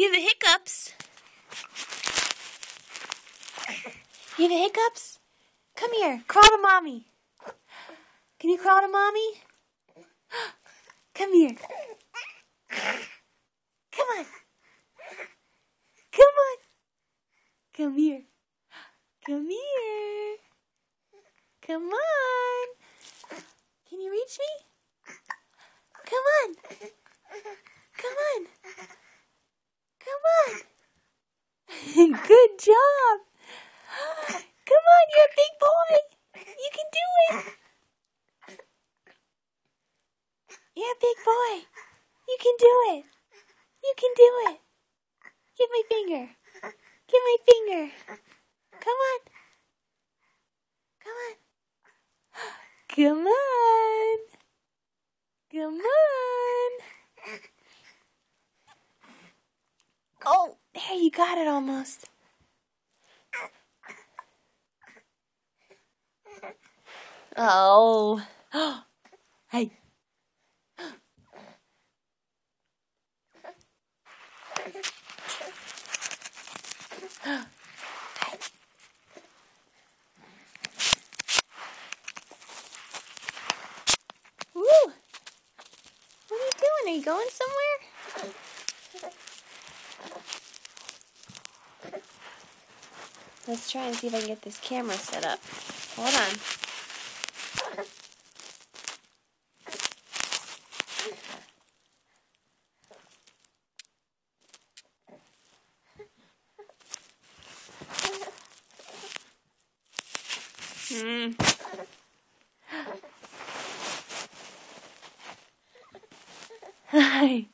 You have the hiccups. You have the hiccups? Come here. Crawl to mommy. Can you crawl to mommy? Come here. Come on. Come on. Come here. Come here. Come on. Can you reach me? Come on. Come on. Come on. Good job. Come on, you're a big boy. You can do it. You're a big boy. You can do it. You can do it. Give my finger. Give my finger. Come on. Come on. Come on. Come on. Oh, there, you got it almost. Oh. Hey. Woo! What are you doing? Are you going somewhere? Let's try and see if I can get this camera set up. Hold on. Hi.